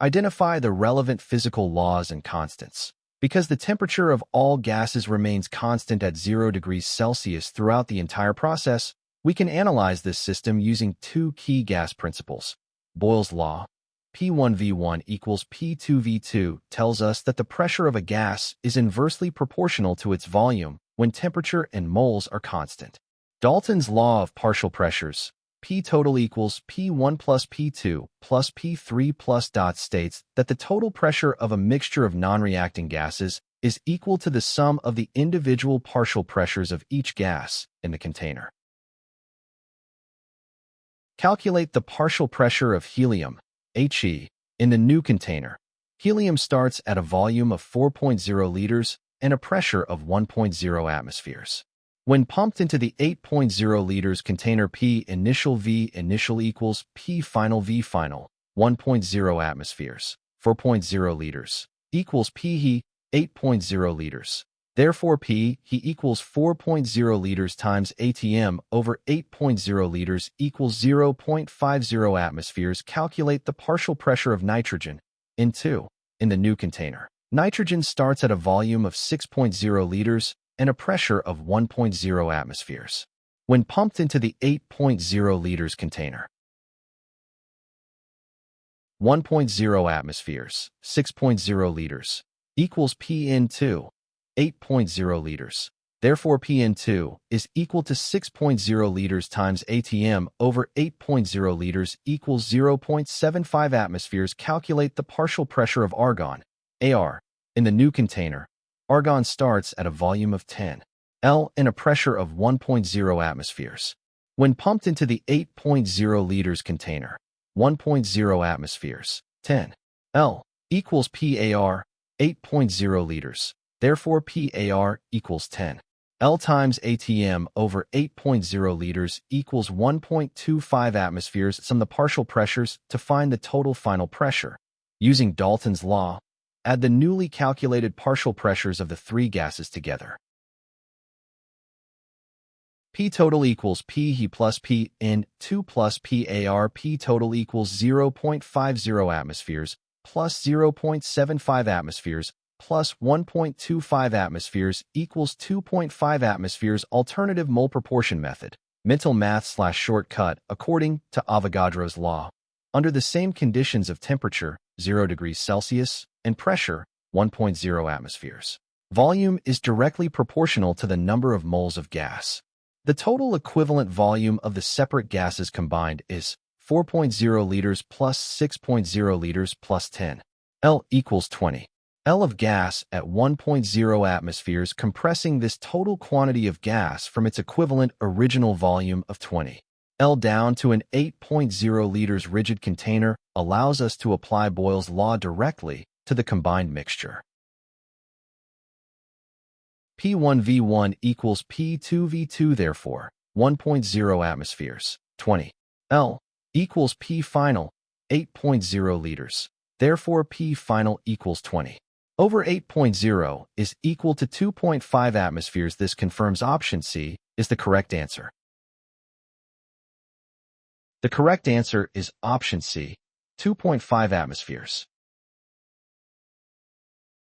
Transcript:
Identify the relevant physical laws and constants. Because the temperature of all gases remains constant at 0 degrees Celsius throughout the entire process, we can analyze this system using two key gas principles. Boyle's law, P1V1 equals P2V2, tells us that the pressure of a gas is inversely proportional to its volume when temperature and moles are constant. Dalton's law of partial pressures, P total equals P1 plus P2 plus P3 plus dot, states that the total pressure of a mixture of non-reacting gases is equal to the sum of the individual partial pressures of each gas in the container. Calculate the partial pressure of helium, He, in the new container. Helium starts at a volume of 4.0 liters and a pressure of 1.0 atmospheres. When pumped into the 8.0 liters container, P initial V initial equals P final V final, 1.0 atmospheres, 4.0 liters, equals P he, 8.0 liters. Therefore, P he equals 4.0 liters times ATM over 8.0 liters equals 0.50 atmospheres. Calculate the partial pressure of nitrogen, N2, in the new container. Nitrogen starts at a volume of 6.0 liters and a pressure of 1.0 atmospheres. When pumped into the 8.0 liters container, 1.0 atmospheres, 6.0 liters, equals Pn2, 8.0 liters. Therefore, Pn2 is equal to 6.0 liters times ATM over 8.0 liters equals 0.75 atmospheres. Calculate the partial pressure of argon, Ar, in the new container. Argon starts at a volume of 10 L and a pressure of 1.0 atmospheres. When pumped into the 8.0 liters container, 1.0 atmospheres, 10 L, equals PAR, 8.0 liters. Therefore, PAR equals 10 L times ATM over 8.0 liters equals 1.25 atmospheres. Sum the partial pressures to find the total final pressure. Using Dalton's law, add the newly calculated partial pressures of the three gases together. P total equals P he plus P N 2 plus PAR. P total equals 0.50 atmospheres plus 0.75 atmospheres plus 1.25 atmospheres equals 2.5 atmospheres. Alternative mole proportion method. Mental math/shortcut according to Avogadro's law. Under the same conditions of temperature, 0 degrees Celsius, and pressure, 1.0 atmospheres, volume is directly proportional to the number of moles of gas. The total equivalent volume of the separate gases combined is 4.0 liters plus 6.0 liters plus 10 L equals 20 L of gas at 1.0 atmospheres, compressing this total quantity of gas from its equivalent original volume of 20 L down to an 8.0 liters rigid container allows us to apply Boyle's law directly to the combined mixture. P1V1 equals P2V2, therefore, 1.0 atmospheres, 20 L, equals P final, 8.0 liters. Therefore, P final equals 20 over 8.0 is equal to 2.5 atmospheres. This confirms option C is the correct answer. The correct answer is option C, 2.5 atmospheres.